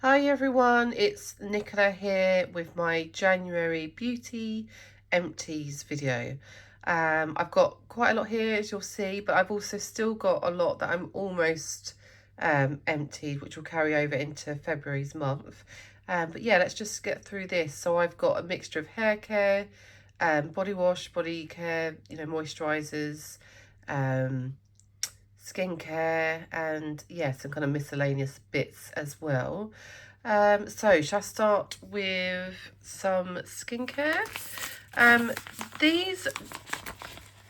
Hi everyone, it's Nicola here with my January Beauty Empties video. I've got quite a lot here as you'll see, but I've also still got a lot that I'm almost emptied, which will carry over into February's month. But yeah, let's just get through this. So I've got a mixture of hair care, body wash, body care, moisturisers, skincare, and yeah, some kind of miscellaneous bits as well. So shall I start with some skincare? These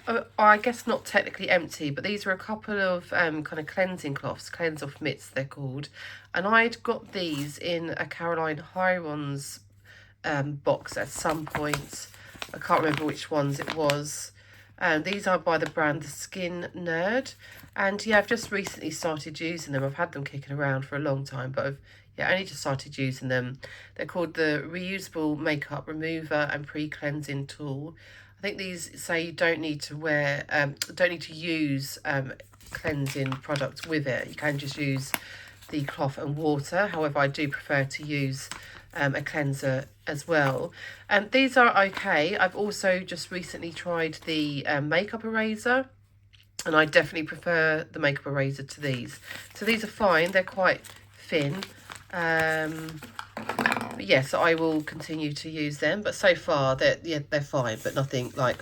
are, I guess, not technically empty, but these are a couple of kind of cleansing cloths, cleanse off mitts they're called, and I'd got these in a Caroline Hirons box at some point. I can't remember which ones it was. These are by the brand The Skin Nerd. And yeah, I've just recently started using them. I've had them kicking around for a long time, but I've only just started using them. They're called the Reusable Makeup Remover and Pre-Cleansing Tool. I think these say you don't need to use cleansing products with it. You can just use the cloth and water. However, I do prefer to use a cleanser as well. These are okay. I've also just recently tried the makeup eraser, and I definitely prefer the makeup eraser to these. So these are fine. They're quite thin. But yes, so I will continue to use them. But so far, they're fine, but nothing like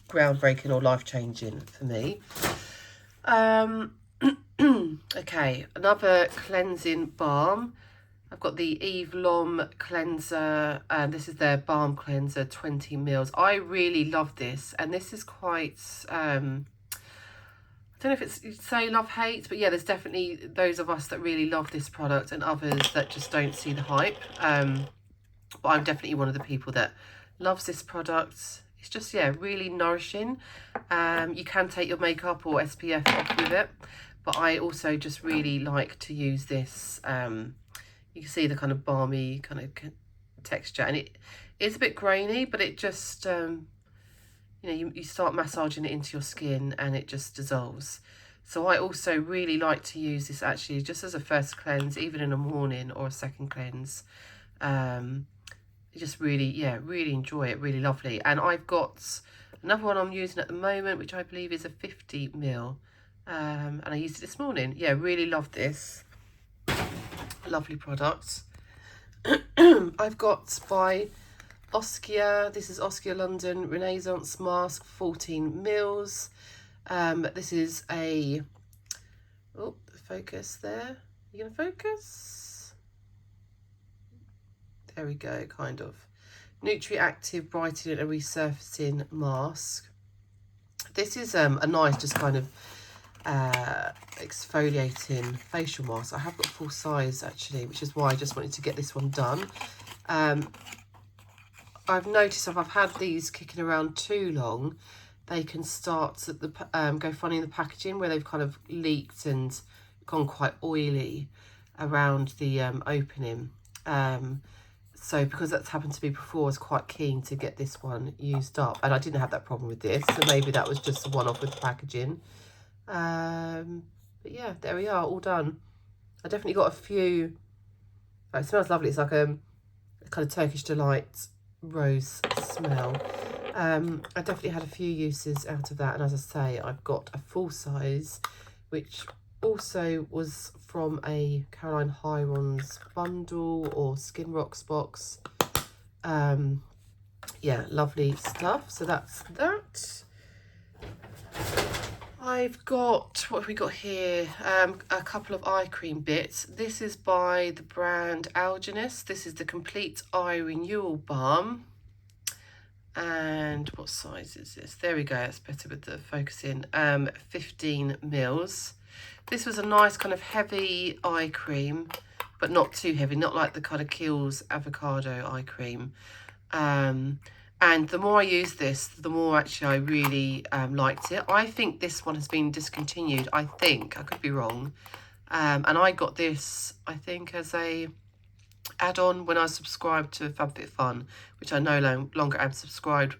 groundbreaking or life-changing for me. Okay, another cleansing balm. I've got the Eve Lom cleanser, and this is their balm cleanser, 20 mils. I really love this, and this is quite, I don't know if it's, you'd say love-hate, but yeah, there's definitely those of us that really love this product and others that just don't see the hype. But I'm definitely one of the people that loves this product. It's just, yeah, really nourishing. You can take your makeup or SPF off with it, but I also just really like to use this. You can see the kind of balmy kind of texture, and it is a bit grainy, but it just, you start massaging it into your skin and it just dissolves. So I also really like to use this actually just as a first cleanse, even in a morning or a second cleanse. Just really, yeah, really enjoy it, really lovely. And I've got another one I'm using at the moment, which I believe is a 50 ml. And I used it this morning. Yeah, really love this. Lovely product. I've got by Oskia, this is Oskia London Renaissance Mask, 14 mils. This is a, oh, focus there. You gonna focus? There we go, kind of. Nutri-Active Brightening and Resurfacing Mask. This is a nice, just kind of exfoliating facial mask. I have got full size actually, which is why I just wanted to get this one done. I've noticed if I've had these kicking around too long, they can start to go funny in the packaging, where they've kind of leaked and gone quite oily around the opening. So because that's happened to me before, I was quite keen to get this one used up, and I didn't have that problem with this, so maybe that was just a one-off with the packaging. But yeah, there we are, all done. I definitely got a few. Oh, it smells lovely. It's like a kind of Turkish delight rose smell. I definitely had a few uses out of that, and as I say, I've got a full size, which also was from a Caroline Hirons bundle or Skin Rocks box. Yeah, lovely stuff. So that's that. I've got, what have we got here? A couple of eye cream bits. This is by the brand Algenist. This is the Complete Eye Renewal Balm. And what size is this? There we go, it's better with the focusing. 15 mils. This was a nice kind of heavy eye cream, but not too heavy, not like the kind of Kiehl's avocado eye cream. And the more I use this, the more actually I really liked it. I think this one has been discontinued. I think, I could be wrong. And I got this, I think, as a add-on when I subscribed to FabFitFun, which I no longer am subscribed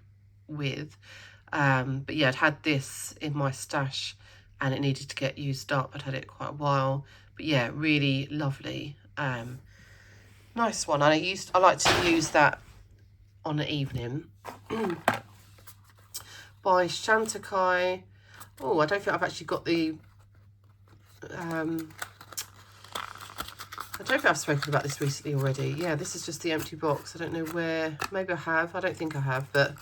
with. But yeah, I'd had this in my stash and it needed to get used up. I'd had it quite a while. But yeah, really lovely. Nice one. And I like to use that on an evening. By Chantecaille. Oh, I don't think I've actually got the I don't think I've spoken about this recently already. Yeah, this is just the empty box. I don't know where. Maybe I have. I don't think I have, but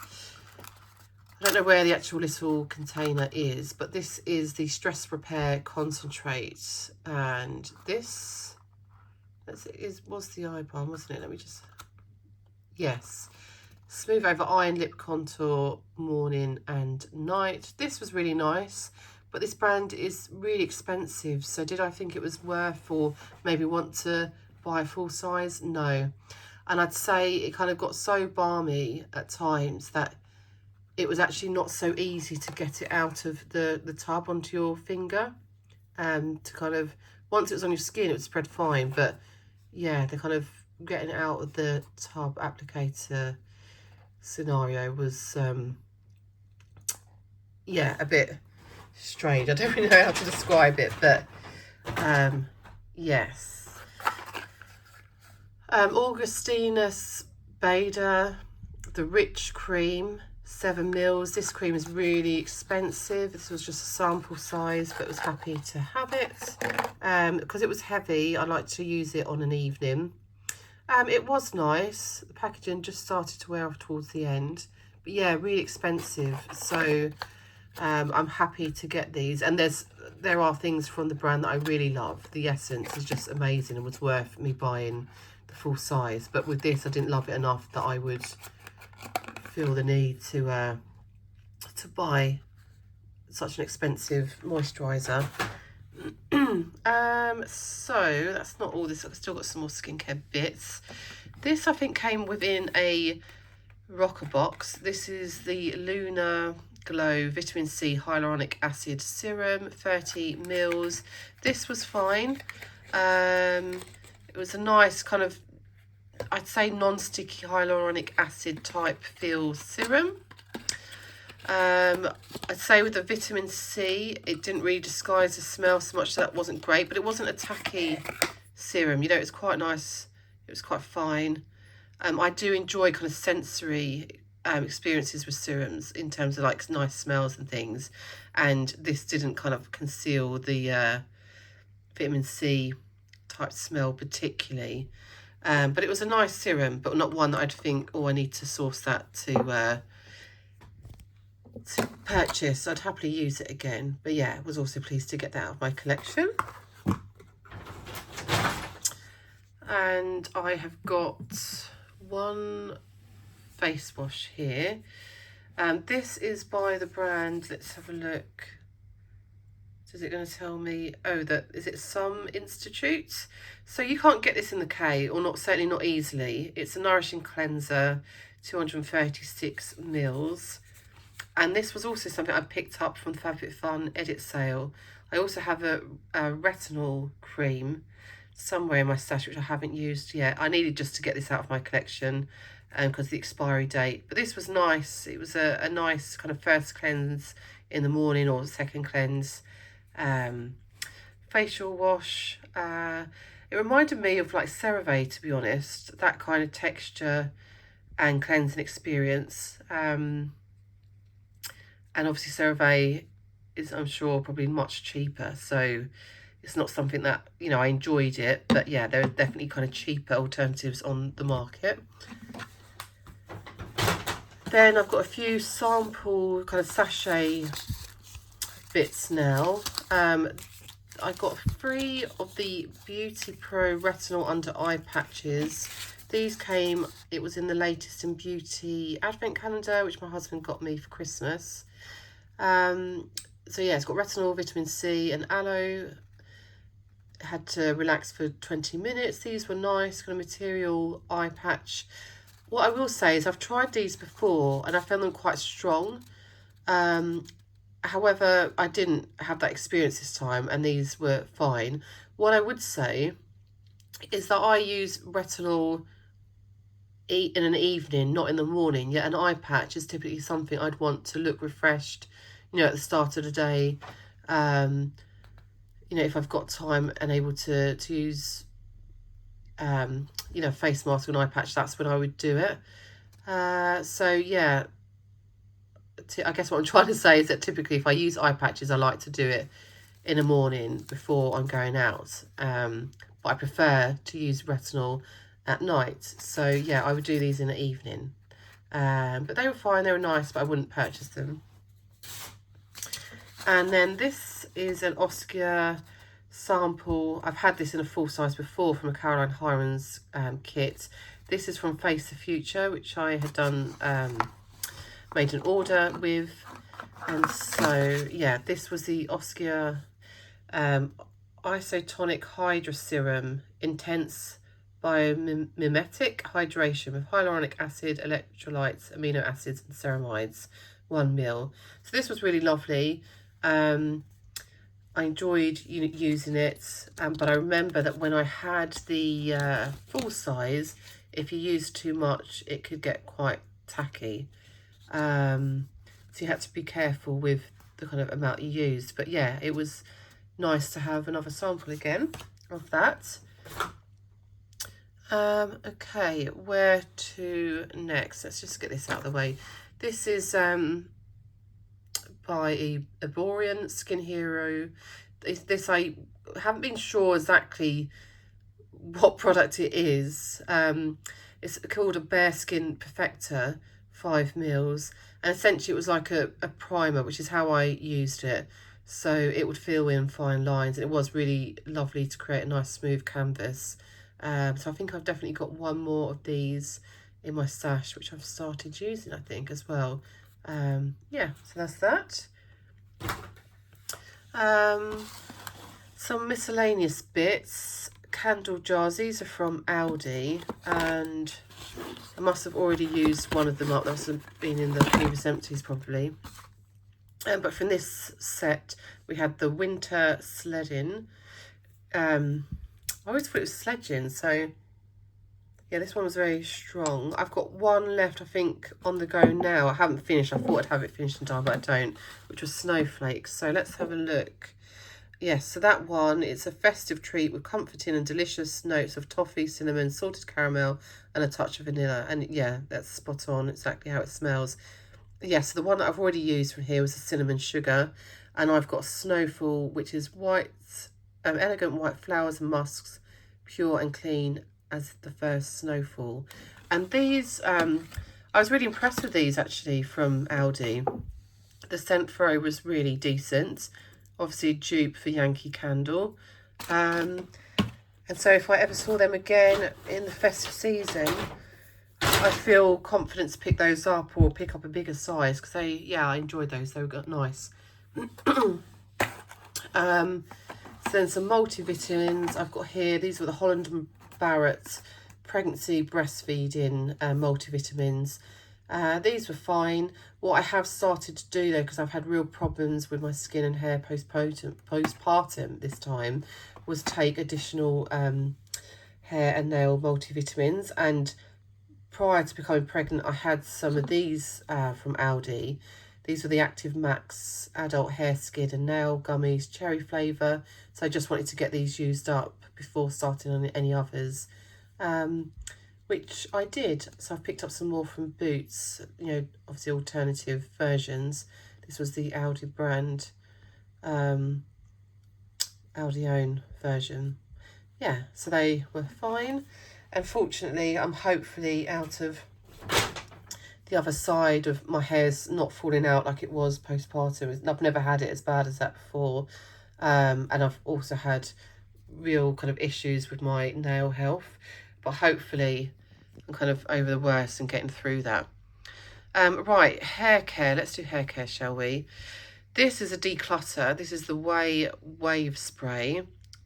I don't know where the actual little container is. But this is the Stress Repair Concentrate. And this was the eye balm, wasn't it? Let me just... Yes. Smooth over eye and lip contour morning and night. This was really nice. But this brand is really expensive. So did I think it was worth, or maybe want to buy a full size? No. And I'd say it kind of got so balmy at times that it was actually not so easy to get it out of the tub onto your finger. To kind of, once it was on your skin, it would spread fine. But yeah, the kind of getting it out of the tub applicator scenario was, yeah, a bit strange. I don't really know how to describe it, but yes. Augustinus Bader, the Rich Cream, 7 mils. This cream is really expensive. This was just a sample size, but was happy to have it. Because it was heavy, I like to use it on an evening. It was nice. The packaging just started to wear off towards the end. But yeah, really expensive. So I'm happy to get these. And there are things from the brand that I really love. The essence is just amazing and was worth me buying the full size. But with this, I didn't love it enough that I would feel the need to buy such an expensive moisturiser. So that's not all this. I've still got some more skincare bits. This I think came within a rocker box. This is the Lunar Glow Vitamin C Hyaluronic Acid Serum, 30 mils. This was fine. It was a nice kind of, I'd say, non-sticky hyaluronic acid type feel serum. I'd say with the vitamin C, it didn't really disguise the smell so much, so that wasn't great, but it wasn't a tacky serum. You know, it's quite nice. It was quite fine. I do enjoy kind of sensory experiences with serums in terms of like nice smells and things, and this didn't kind of conceal the vitamin C type smell particularly. But it was a nice serum, but not one that I'd think, oh, I need to source that to purchase. I'd happily use it again. But yeah, I was also pleased to get that out of my collection. And I have got one face wash here. This is by the brand, let's have a look. Is it going to tell me? Oh, is it Some Institute? So you can't get this in the K, or not, certainly not easily. It's a nourishing cleanser, 236 mils. And this was also something I picked up from the FabFitFun edit sale. I also have a retinol cream somewhere in my stash, which I haven't used yet. I needed just to get this out of my collection because of the expiry date. But this was nice. It was a nice kind of first cleanse in the morning, or second cleanse. Facial wash. It reminded me of like CeraVe, to be honest. That kind of texture and cleansing experience. And obviously CeraVe is, I'm sure, probably much cheaper. So it's not something that, you know, I enjoyed it. But yeah, there are definitely kind of cheaper alternatives on the market. Then I've got a few sample kind of sachet bits now. I got 3 of the Beauty Pro Retinol Under Eye Patches. These came, it was in the Latest in Beauty advent calendar, which my husband got me for Christmas. So yeah, it's got retinol, vitamin C and aloe. Had to relax for 20 minutes. These were nice, kind of material eye patch. What I will say is I've tried these before and I found them quite strong. However, I didn't have that experience this time, and these were fine. What I would say is that I use retinol in an evening, not in the morning. Yet an eye patch is typically something I'd want to look refreshed, you know, at the start of the day. You know, if I've got time and able to use you know, face mask and eye patch, that's when I would do it. So yeah, I guess what I'm trying to say is that typically if I use eye patches, I like to do it in the morning before I'm going out. But I prefer to use retinol at night. So yeah, I would do these in the evening. But they were fine, they were nice, but I wouldn't purchase them. And then this is an Oscar sample. I've had this in a full size before from a Caroline Hirons kit. This is from Face the Future, which I had done, made an order with. And so, yeah, this was the Oscar Isotonic Hydra Serum Intense Biomimetic Hydration with hyaluronic acid, electrolytes, amino acids and ceramides, 1 ml. So this was really lovely. I enjoyed using it, but I remember that when I had the full size, if you used too much, it could get quite tacky. So you had to be careful with the kind of amount you used. But yeah, it was nice to have another sample again of that. Okay, where to next? Let's just get this out of the way. This is by Eborian Skin Hero. This I haven't been sure exactly what product it is. It's called a Bare Skin Perfector, 5 mils, and essentially it was like a primer, which is how I used it. So it would fill in fine lines, and it was really lovely to create a nice smooth canvas. So I think I've definitely got one more of these in my stash, which I've started using, I think, as well. Yeah, so that's that. Some miscellaneous bits. Candle jars. These are from Aldi, and I must have already used one of them up. That must have been in the previous empties probably. But from this set, we had the winter sledding. I always thought it was sledging, so yeah, this one was very strong. I've got one left, I think, on the go now. I haven't finished. I thought I'd have it finished in time, but I don't, which was snowflakes. So let's have a look. Yes, so that one, it's a festive treat with comforting and delicious notes of toffee, cinnamon, salted caramel, and a touch of vanilla. And yeah, that's spot on, exactly how it smells. Yes, so the one that I've already used from here was the cinnamon sugar. And I've got Snowfall, which is white, elegant white flowers and musks, pure and clean as the first snowfall. And these, I was really impressed with these actually from Aldi. The scent throw was really decent. Obviously a dupe for Yankee Candle. And so if I ever saw them again in the festive season, I feel confident to pick those up or pick up a bigger size, because they, yeah, I enjoyed those. They were nice. So then some multivitamins I've got here. These were the Holland and Barrett pregnancy breastfeeding multivitamins. These were fine. What I have started to do though, because I've had real problems with my skin and hair postpartum this time, was take additional hair and nail multivitamins. And prior to becoming pregnant, I had some of these from Aldi. These were the Active Max Adult Hair, Skin and Nail Gummies, cherry flavour. So I just wanted to get these used up before starting on any others. Which I did. So I've picked up some more from Boots, you know, obviously alternative versions. This was the Aldi brand, Aldi own version. Yeah, so they were fine. And fortunately, I'm hopefully out of the other side of my hair's not falling out like it was postpartum. I've never had it as bad as that before. And I've also had real kind of issues with my nail health. But hopefully I'm kind of over the worst and getting through that. Right, hair care. Let's do hair care, shall we? This is a declutter. This is the Wave Spray,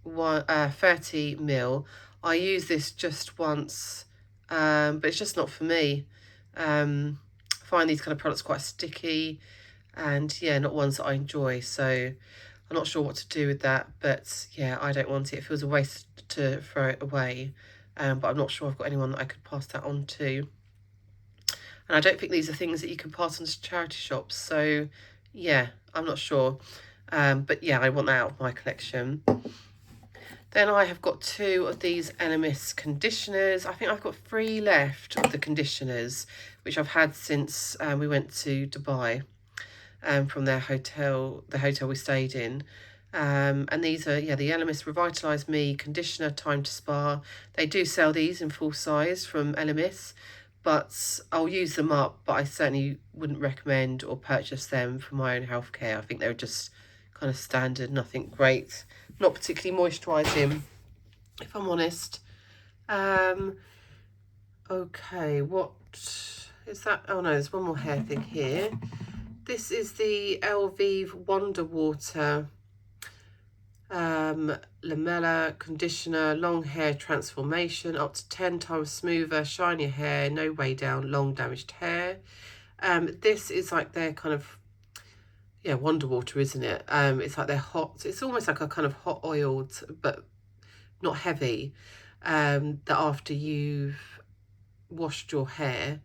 30 ml. I use this just once, but it's just not for me. I find these kind of products quite sticky and yeah, not ones that I enjoy. So I'm not sure what to do with that, but yeah, I don't want it. It feels a waste to throw it away. But I'm not sure I've got anyone that I could pass that on to. And I don't think these are things that you can pass on to charity shops. So yeah, I'm not sure. But yeah, I want that out of my collection. Then I have got 2 of these Elemis conditioners. I think I've got 3 left of the conditioners, which I've had since we went to Dubai from the hotel we stayed in. And these are, yeah, the Elemis Revitalise Me Conditioner Time to Spa. They do sell these in full size from Elemis, but I'll use them up, but I certainly wouldn't recommend or purchase them for my own healthcare. I think they're just kind of standard, nothing great, not particularly moisturising, if I'm honest. Okay, what is that? Oh no, there's one more hair thing here. This is the Elvive Wonder Water Lamella Conditioner, Long Hair Transformation, up to 10 times smoother, shinier hair, no way down, long damaged hair. This is like their kind of, yeah, Wonder Water, isn't it? It's like they're hot, it's almost like a kind of hot oiled, but not heavy, that after you've washed your hair,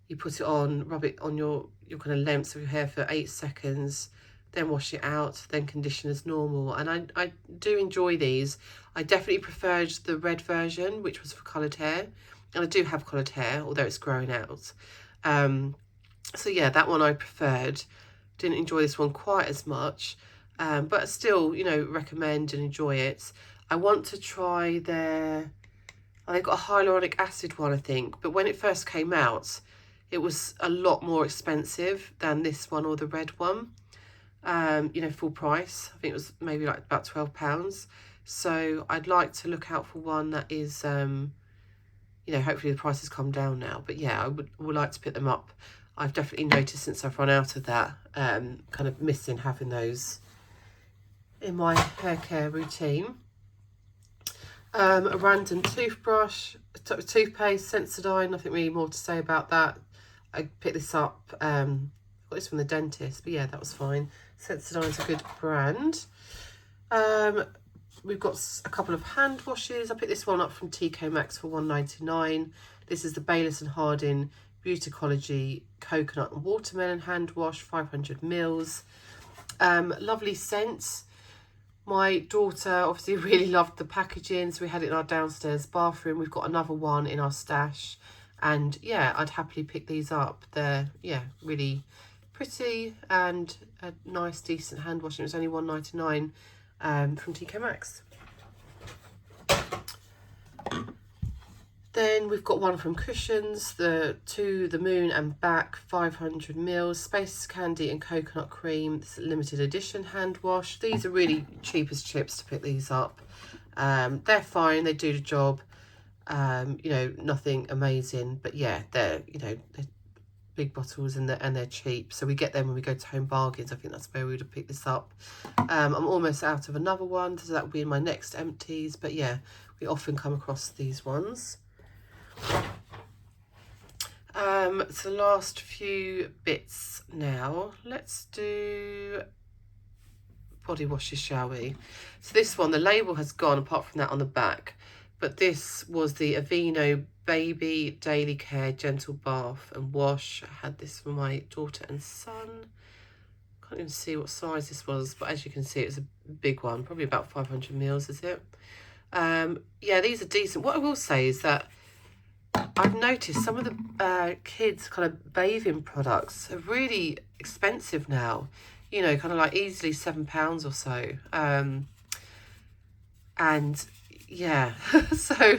you put it on, rub it on your kind of lengths of your hair for 8 seconds, then wash it out, then condition as normal. And I do enjoy these. I definitely preferred the red version, which was for coloured hair, and I do have coloured hair, although it's growing out. So yeah, that one I preferred. Didn't enjoy this one quite as much, but still, you know, recommend and enjoy it. I want to try their, they've got a hyaluronic acid one, I think, but when it first came out, it was a lot more expensive than this one or the red one. You know, full price. I think it was maybe like about £12. So I'd like to look out for one that is, you know, hopefully the prices come down now. But yeah, I would like to pick them up. I've definitely noticed since I've run out of that, kind of missing having those in my hair care routine. A random toothbrush, toothpaste, Sensodyne, nothing really more to say about that. I picked this up, got this from the dentist, but yeah, that was fine. Sensodyne's a good brand. We've got a couple of hand washes. I picked this one up from TK Maxx for £1.99. This is the Bayliss and Harding Beauticology Coconut and Watermelon Hand Wash, 500 mils. Lovely scents. My daughter obviously really loved the packaging, so we had it in our downstairs bathroom. We've got another one in our stash, and yeah, I'd happily pick these up. They're, yeah, really pretty and a nice, decent hand wash. It was only £1.99 from TK Maxx. Then we've got one from Cushions, the To the Moon and Back, 500 mils, Space Candy and Coconut Cream. This is a limited edition hand wash. These are really cheap as chips to pick these up. They're fine, they do the job. You know, nothing amazing, but yeah, they're, you know, they're big bottles and they're cheap. So we get them when we go to Home Bargains. I think that's where we would have picked this up. I'm almost out of another one, so that will be in my next empties. But yeah, we often come across these ones. So last few bits now. Let's do body washes, shall we? So this one, the label has gone apart from that on the back, but this was the Aveeno Baby Daily Care Gentle Bath and Wash. I had this for my daughter and son. Can't even see what size this was, but as you can see, it's a big one, probably about 500 mils, is it? Yeah, these are decent. What I will say is that I've noticed some of the kids' kind of bathing products are really expensive now. You know, kind of like easily £7 or so. And yeah, so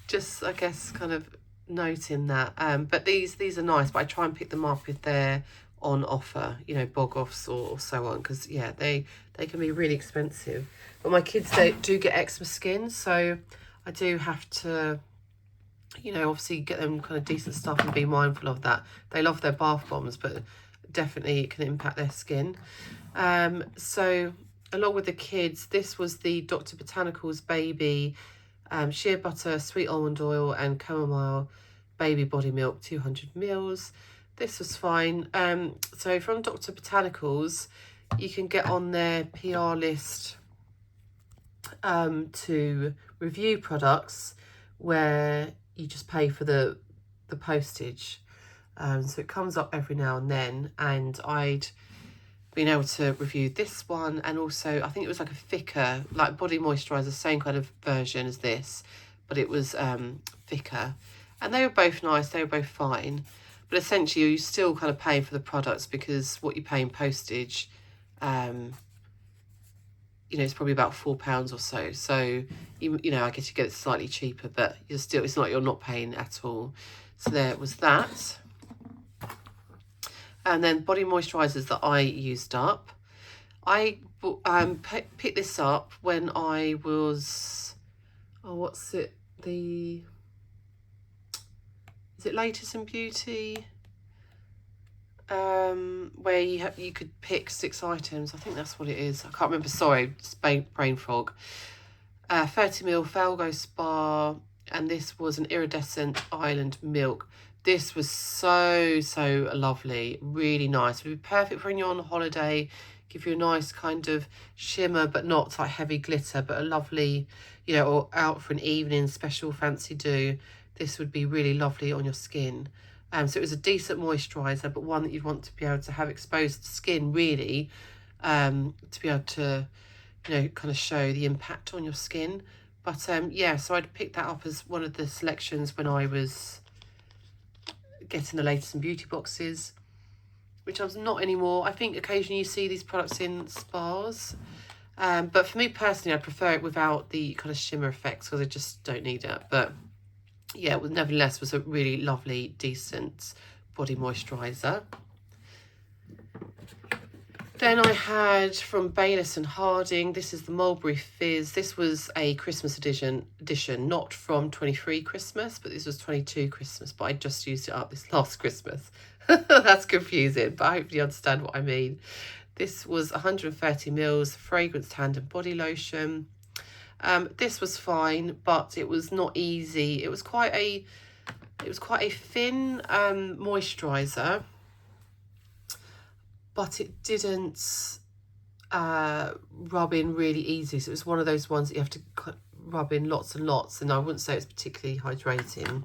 just, I guess, kind of noting that. But these are nice, but I try and pick them up if they're on offer, you know, bog offs or so on, because yeah, they can be really expensive. But my kids, they do get eczema skin, so I do have to, you know, obviously get them kind of decent stuff and be mindful of that. They love their bath bombs, but definitely it can impact their skin. So along with the kids, this was the Dr. Botanicals Baby Shea Butter, Sweet Almond Oil and Chamomile Baby Body Milk, 200 mils. This was fine. So from Dr. Botanicals, you can get on their PR list to review products where you just pay for the postage. So it comes up every now and then, and I'd been able to review this one, and also I think it was like a thicker, like body moisturiser, same kind of version as this, but it was thicker. And they were both nice, they were both fine. But essentially you're still kind of paying for the products, because what you pay in postage, you know, it's probably about £4 or so. So, you know, I guess you get it slightly cheaper, but you're still, it's not like you're not paying at all. So there was that. And then body moisturisers that I used up. I picked this up when I was, oh, what's it? Is it Latest in Beauty? Where you could pick 6 items. I think that's what it is. I can't remember. Sorry, it's brain fog. 30ml Falgo Spa, and this was an iridescent island milk. This was so lovely, really nice. It would be perfect for when you're on holiday. Give you a nice kind of shimmer, but not like heavy glitter, but a lovely, you know, or out for an evening special fancy do. This would be really lovely on your skin. So it was a decent moisturiser, but one that you'd want to be able to have exposed skin, really, to be able to, you know, kind of show the impact on your skin. But yeah, so I'd picked that up as one of the selections when I was getting the Latest in Beauty boxes, which I'm not anymore. I think occasionally you see these products in spas. But for me personally, I prefer it without the kind of shimmer effects, because I just don't need it. But yeah, it nevertheless was a really lovely, decent body moisturiser. Then I had from Bayliss and Harding, this is the Mulberry Fizz. This was a Christmas edition, not from 23 Christmas, but this was 22 Christmas, but I just used it up this last Christmas. That's confusing, but I hope you understand what I mean. This was 130ml fragrance tandem body lotion. This was fine, but it was not easy. It was quite a thin moisturiser, but it didn't rub in really easy. So it was one of those ones that you have to rub in lots and lots, and I wouldn't say it's particularly hydrating.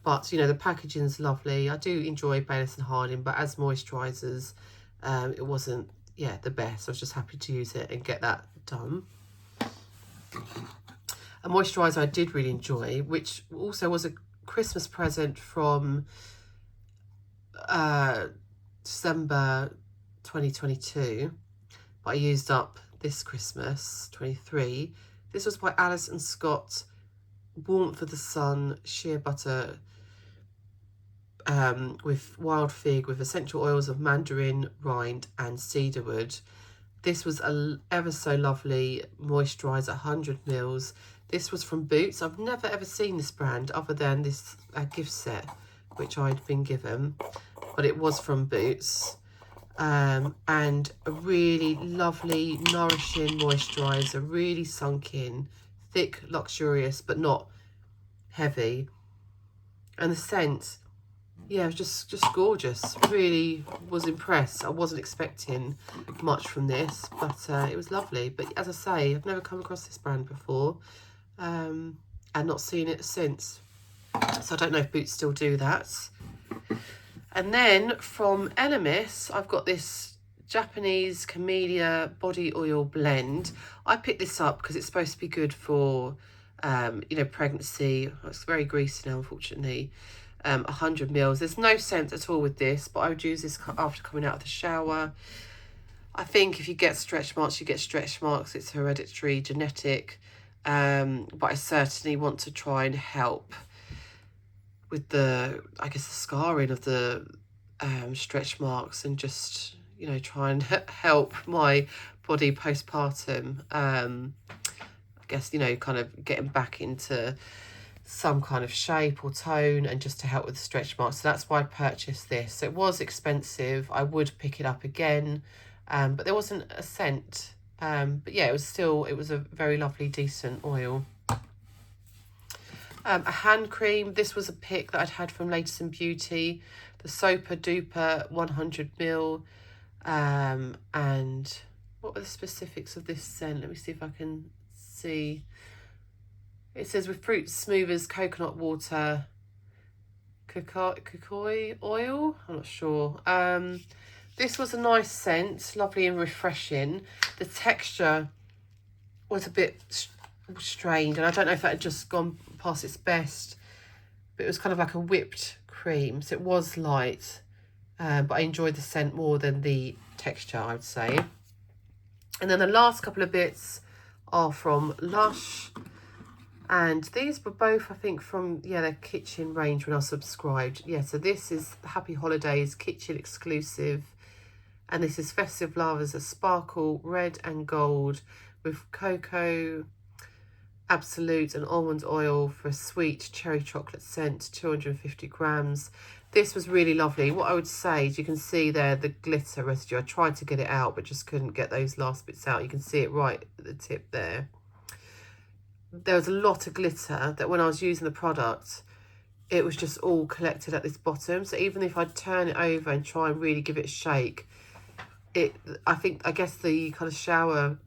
But, you know, the packaging's lovely. I do enjoy Bayliss and Harding, but as moisturisers, it wasn't, yeah, the best. I was just happy to use it and get that done. A moisturiser I did really enjoy, which also was a Christmas present from December 2022, but I used up this Christmas 23. This was by Alice and Scott, Warmth of the Sun Sheer Butter with wild fig with essential oils of mandarin, rind and cedarwood. This was a ever so lovely moisturiser, 100ml. This was from Boots. I've never ever seen this brand other than this gift set which I'd been given, but it was from Boots. And a really lovely, nourishing moisturiser, really sunk in, thick, luxurious, but not heavy. And the scent, yeah, it was just gorgeous. Really was impressed. I wasn't expecting much from this, but it was lovely. But as I say, I've never come across this brand before, and not seen it since. So I don't know if Boots still do that. And then from Elemis, I've got this Japanese Camellia body oil blend. I picked this up because it's supposed to be good for, you know, pregnancy. It's very greasy now, unfortunately. 100ml. There's no scent at all with this, but I would use this after coming out of the shower. I think if you get stretch marks, you get stretch marks. It's hereditary, genetic. But I certainly want to try and help with the, I guess, the scarring of the stretch marks, and just, you know, try and help my body postpartum. I guess, you know, kind of getting back into some kind of shape or tone, and just to help with the stretch marks. So that's why I purchased this. It was expensive. I would pick it up again, but there wasn't a scent. But yeah, it was a very lovely, decent oil. A hand cream. This was a pick that I'd had from Latest in Beauty, the Sopa Duper 100ml. And what were the specifics of this scent? Let me see if I can see. It says with fruit smoothers, coconut water, cocoa oil. I'm not sure. This was a nice scent, lovely and refreshing. The texture was a bit strained, and I don't know if that had just gone past its best, but it was kind of like a whipped cream, so it was light, but I enjoyed the scent more than the texture, I would say. And then the last couple of bits are from Lush, and these were both, I think, from, yeah, their kitchen range when I subscribed. Yeah, so this is Happy Holidays kitchen exclusive, and this is Festive Lovers, a sparkle red and gold with cocoa, absolute and almond oil for a sweet cherry chocolate scent, 250 grams. This was really lovely. What I would say is, you can see there the glitter residue. I tried to get it out, but just couldn't get those last bits out. You can see it right at the tip there. There was a lot of glitter that when I was using the product, it was just all collected at this bottom. So even if I turn it over and try and really give it a shake, I guess the kind of shower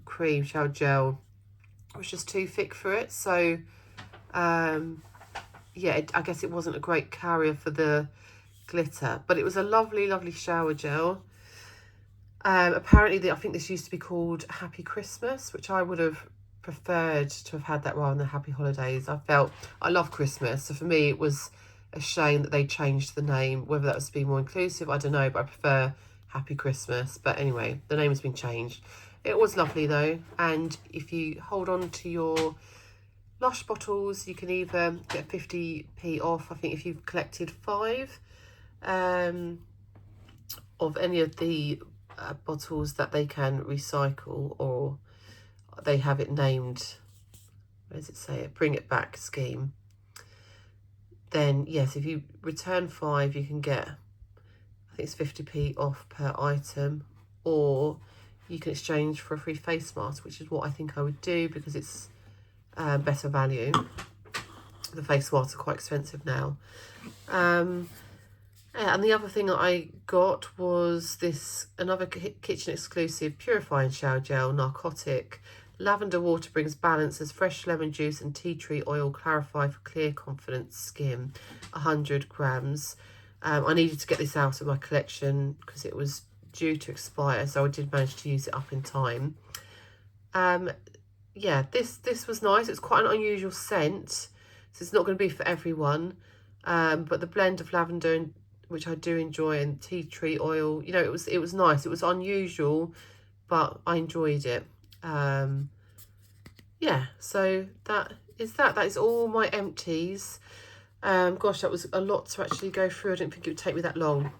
gel was just too thick for it. So yeah, I guess it wasn't a great carrier for the glitter, but it was a lovely shower gel. Apparently I think this used to be called Happy Christmas, which I would have preferred to have had that rather than Happy Holidays. I love Christmas, so for me it was a shame that they changed the name. Whether that was to be more inclusive, I don't know, but I prefer Happy Christmas. But anyway, the name has been changed. It was lovely though, and if you hold on to your Lush bottles, you can either get 50p off, I think, if you've collected 5 of any of the bottles that they can recycle, or they have it named, where does it say it, bring it back scheme. Then yes, if you return 5, you can get, I think it's 50p off per item, or you can exchange for a free face mask, which is what I think I would do, because it's better value. The face masks are quite expensive now. And the other thing that I got was another kitchen exclusive purifying shower gel, narcotic. Lavender water brings balance as fresh lemon juice and tea tree oil clarify for clear, confident skin. 100 grams. I needed to get this out of my collection because it was due to expire, so I did manage to use it up in time. Yeah, this was nice. It's quite an unusual scent, so it's not going to be for everyone. But the blend of lavender, which I do enjoy, and tea tree oil, you know, it was nice. It was unusual, but I enjoyed it. Yeah, so that is all my empties. Gosh, that was a lot to actually go through. I didn't think it would take me that long.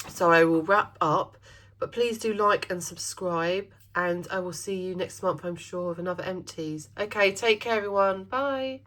So I will wrap up, but please do like and subscribe, and I will see you next month, I'm sure, with another empties. Okay, take care everyone. Bye.